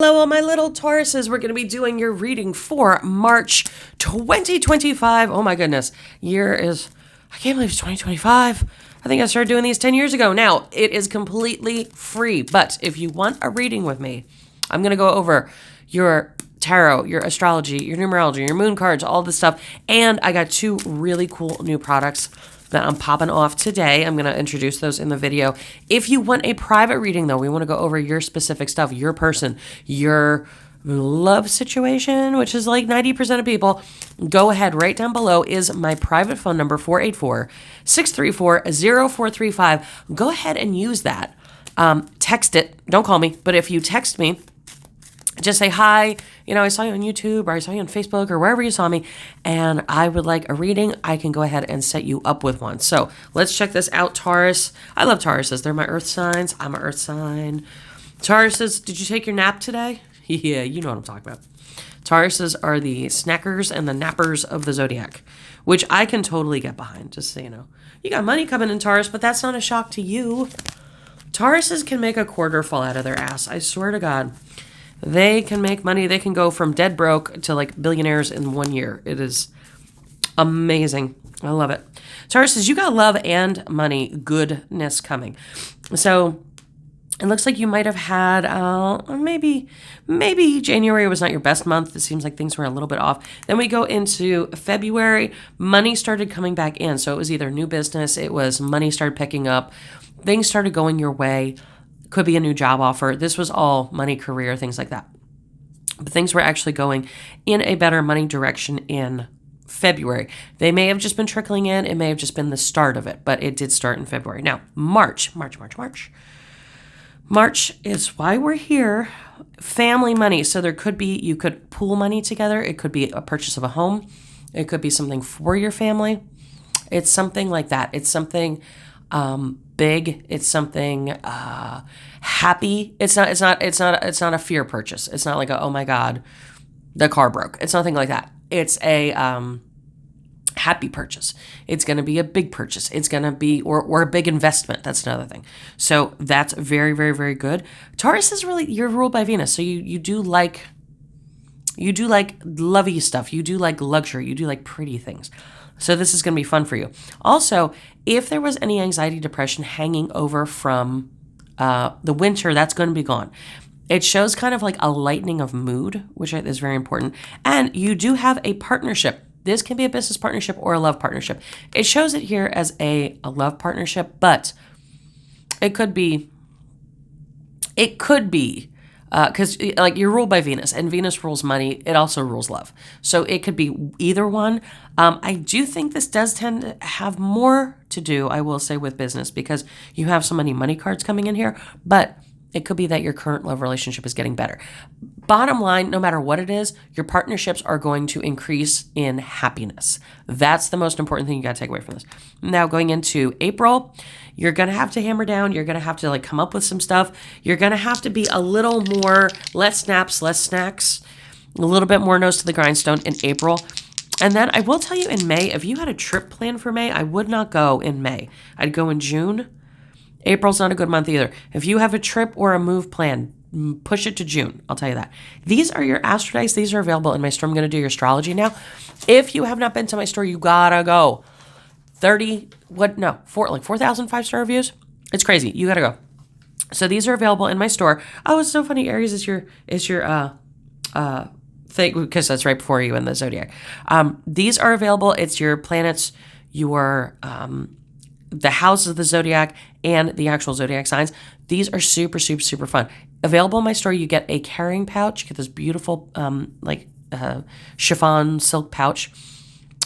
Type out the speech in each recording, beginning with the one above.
Hello, all my little Tauruses. We're going to be doing your reading for March 2025. Oh my goodness. I can't believe it's 2025. I think I started doing these 10 years ago. Now, it is completely free, but if you want a reading with me, I'm going to go over your tarot, your astrology, your numerology, your moon cards, all this stuff. And I got two really cool new products that I'm popping off today. I'm going to introduce those in the video. If you want a private reading, though, we want to go over your specific stuff, your person, your love situation, which is like 90% of people. Go ahead. Right down below is my private phone number, 484-634-0435. Go ahead and use that. Text it. Don't call me. But if you text me, just say, hi, I saw you on YouTube, or I saw you on Facebook, or wherever you saw me, and I would like a reading. I can go ahead and set you up with one. So let's check this out, Taurus. I love Tauruses. They're my earth signs. I'm an earth sign. Tauruses, did you take your nap today? Yeah, you know what I'm talking about. Tauruses are the snackers and the nappers of the zodiac, which I can totally get behind, just so you know. You got money coming in, Taurus, but that's not a shock to you. Tauruses can make a quarter fall out of their ass. I swear to God. They can make money. They can go from dead broke to like billionaires in 1 year. It is amazing. I love it. Taurus says, you got love and money goodness coming. So it looks like you might have had, maybe January was not your best month. It seems like things were a little bit off. Then we go into February. Money started coming back in. So it was either new business. It was money started picking up. Things started going your way. Could be a new job offer. This was all money, career, things like that. But things were actually going in a better money direction in February. They may have just been trickling in. It may have just been the start of it, but it did start in February. Now, March is why we're here. Family money. So you could pool money together. It could be a purchase of a home. It could be something for your family. It's something like that. It's something big. It's something happy. It's not a fear purchase. It's not like oh my God, the car broke. It's nothing like that. It's a happy purchase. It's going to be a big purchase. It's going to be or a big investment. That's another thing. So that's very, very, very good. Taurus is really, you're ruled by Venus, so you do like lovey stuff. You do like luxury. You do like pretty things. So this is going to be fun for you. Also, if there was any anxiety, depression hanging over from the winter, that's going to be gone. It shows kind of like a lightening of mood, which is very important. And you do have a partnership. This can be a business partnership or a love partnership. It shows it here as a love partnership, but it could be because like you're ruled by Venus, and Venus rules money. It also rules love. So it could be either one. I do think this does tend to have more to do, I will say, with business because you have so many money cards coming in here, but it could be that your current love relationship is getting better. Bottom line, no matter what it is, your partnerships are going to increase in happiness. That's the most important thing you got to take away from this. Now, going into April, you're going to have to hammer down. You're going to have to like come up with some stuff. You're going to have to be a little more less snaps, less snacks, a little bit more nose to the grindstone in April. And then I will tell you in May, if you had a trip planned for May, I would not go in May. I'd go in June. April's not a good month either. If you have a trip or a move plan, push it to June. I'll tell you that. These are your astro dice. These are available in my store. I'm going to do your astrology now. If you have not been to my store, you gotta go. 4,000 5-star reviews. It's crazy. You gotta go. So these are available in my store. Oh, it's so funny. Aries is your thing because that's right before you in the zodiac. These are available. It's your planets, your the houses of the zodiac and the actual zodiac signs. These are super, super, super fun. Available in my store, you get a carrying pouch. You get this beautiful chiffon silk pouch.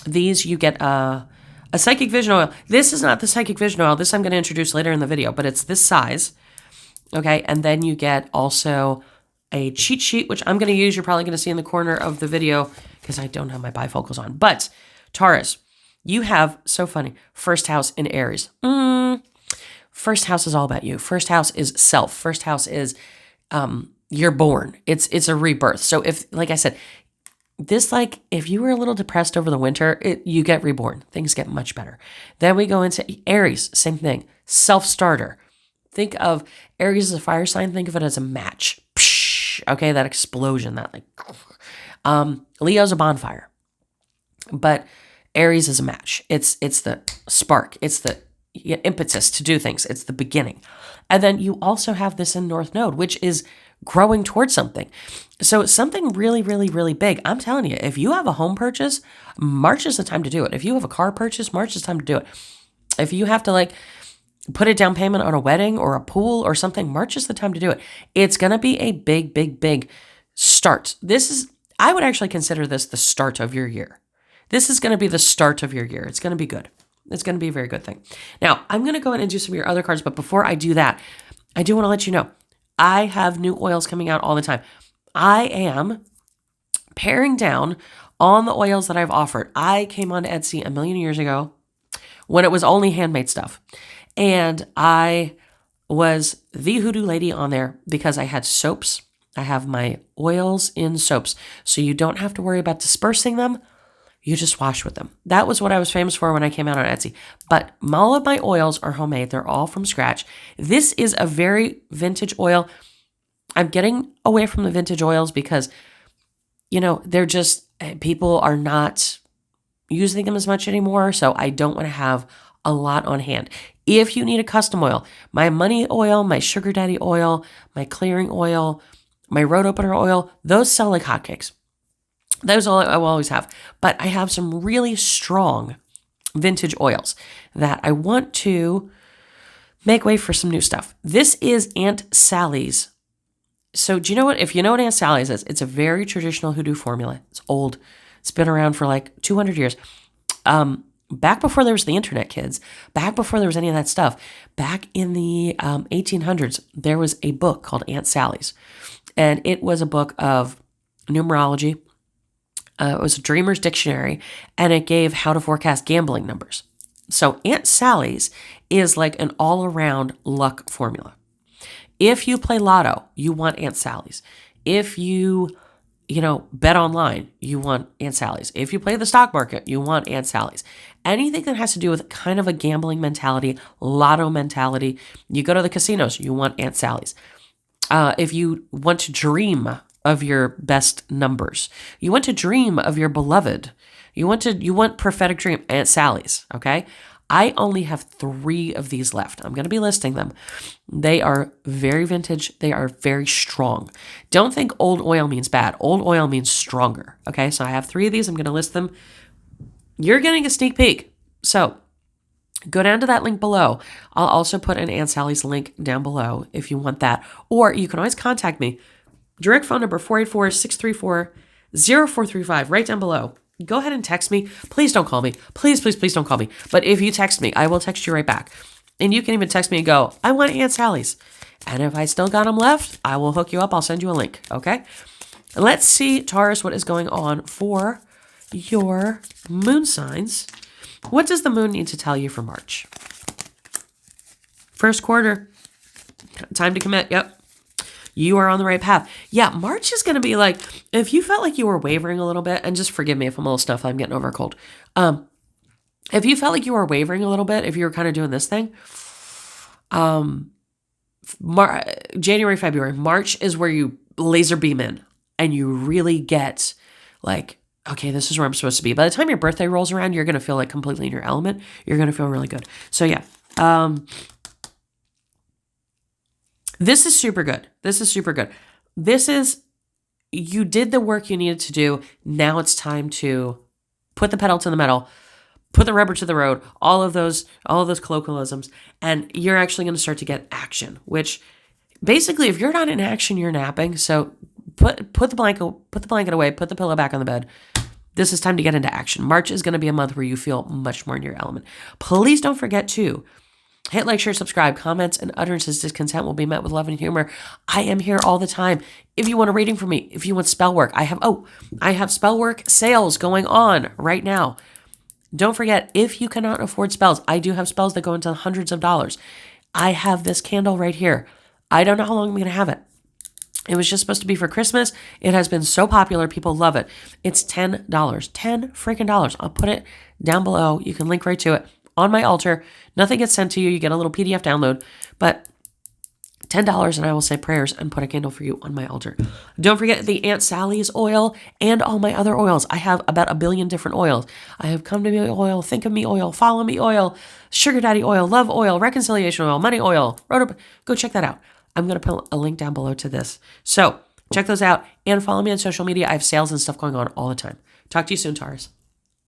These you get a psychic vision oil. This is not the psychic vision oil. This I'm going to introduce later in the video, but it's this size. Okay, and then you get also a cheat sheet, which I'm going to use. You're probably going to see in the corner of the video because I don't have my bifocals on. But Taurus, you have, so funny, first house in Aries. First house is all about you. First house is self. First house is you're born. It's a rebirth. So if, like I said, if you were a little depressed over the winter, you get reborn. Things get much better. Then we go into Aries, same thing. Self-starter. Think of Aries as a fire sign. Think of it as a match. Psh, okay, that explosion, that like, Leo's a bonfire, but Aries is a match. It's the spark. It's the impetus to do things. It's the beginning. And then you also have this in North Node, which is growing towards something. So something really, really, really big. I'm telling you, if you have a home purchase, March is the time to do it. If you have a car purchase, March is the time to do it. If you have to like put a down payment on a wedding or a pool or something, March is the time to do it. It's going to be a big, big, big start. I would actually consider this the start of your year. This is going to be the start of your year. It's going to be good. It's going to be a very good thing. Now, I'm going to go in and do some of your other cards, but before I do that, I do want to let you know, I have new oils coming out all the time. I am paring down on the oils that I've offered. I came on Etsy a million years ago when it was only handmade stuff. And I was the hoodoo lady on there because I had soaps. I have my oils in soaps. So you don't have to worry about dispersing them. You just wash with them. That was what I was famous for when I came out on Etsy. But all of my oils are homemade. They're all from scratch. This is a very vintage oil. I'm getting away from the vintage oils because, they're just, people are not using them as much anymore. So I don't want to have a lot on hand. If you need a custom oil, my money oil, my sugar daddy oil, my clearing oil, my road opener oil, those sell like hotcakes. Those I will always have. But I have some really strong vintage oils that I want to make way for some new stuff. This is Aunt Sally's. So do you know what? If you know what Aunt Sally's is, it's a very traditional hoodoo formula. It's old. It's been around for like 200 years. Back before there was the internet, kids, back before there was any of that stuff, back in the 1800s, there was a book called Aunt Sally's. And it was a book of numerology. It was a dreamer's dictionary, and it gave how to forecast gambling numbers. So Aunt Sally's is like an all-around luck formula. If you play lotto, you want Aunt Sally's. If you bet online, you want Aunt Sally's. If you play the stock market, you want Aunt Sally's. Anything that has to do with kind of a gambling mentality, lotto mentality, you go to the casinos, you want Aunt Sally's. If you want to dream of your best numbers, you want to dream of your beloved, you want prophetic dream, Aunt Sally's, okay? I only have 3 of these left. I'm going to be listing them. They are very vintage. They are very strong. Don't think old oil means bad. Old oil means stronger. Okay, so I have 3 of these. I'm going to list them. You're getting a sneak peek. So go down to that link below. I'll also put an Aunt Sally's link down below if you want that. Or you can always contact me. Direct phone number 484-634-0435 right down below. Go ahead and text me. Please don't call me. Please, please, please don't call me. But if you text me, I will text you right back. And you can even text me and go, I want Aunt Sally's. And if I still got them left, I will hook you up. I'll send you a link. Okay? Let's see, Taurus, what is going on for your moon signs. What does the moon need to tell you for March? First quarter. Time to commit. Yep. You are on the right path. Yeah, March is going to be like, if you felt like you were wavering a little bit, and just forgive me if I'm a little stuffed, I'm getting over a cold. If you felt like you were wavering a little bit, if you were kind of doing this thing, January, February, March is where you laser beam in and you really get like, okay, this is where I'm supposed to be. By the time your birthday rolls around, you're going to feel like completely in your element. You're going to feel really good. So yeah, this is super good. This is super good. You did the work you needed to do. Now it's time to put the pedal to the metal, put the rubber to the road, all of those colloquialisms, and you're actually going to start to get action, which basically, if you're not in action, you're napping. So put the blanket away, put the pillow back on the bed. This is time to get into action. March is going to be a month where you feel much more in your element. Please don't forget to hit like, share, subscribe. Comments and utterances discontent will be met with love and humor. I am here all the time. If you want a reading from me, if you want spell work, I have spell work sales going on right now. Don't forget, if you cannot afford spells, I do have spells that go into hundreds of dollars. I have this candle right here. I don't know how long I'm going to have it. It was just supposed to be for Christmas. It has been so popular. People love it. It's $10. $10 freaking dollars. I'll put it down below. You can link right to it. On my altar. Nothing gets sent to you. You get a little PDF download. But $10 and I will say prayers and put a candle for you on my altar. Don't forget the Aunt Sally's oil and all my other oils. I have about 1 billion different oils. I have Come to Me oil, Think of Me oil, Follow Me oil, Sugar Daddy oil, Love oil, Reconciliation oil, Money oil. Go check that out. I'm going to put a link down below to this. So check those out and follow me on social media. I have sales and stuff going on all the time. Talk to you soon, Taurus.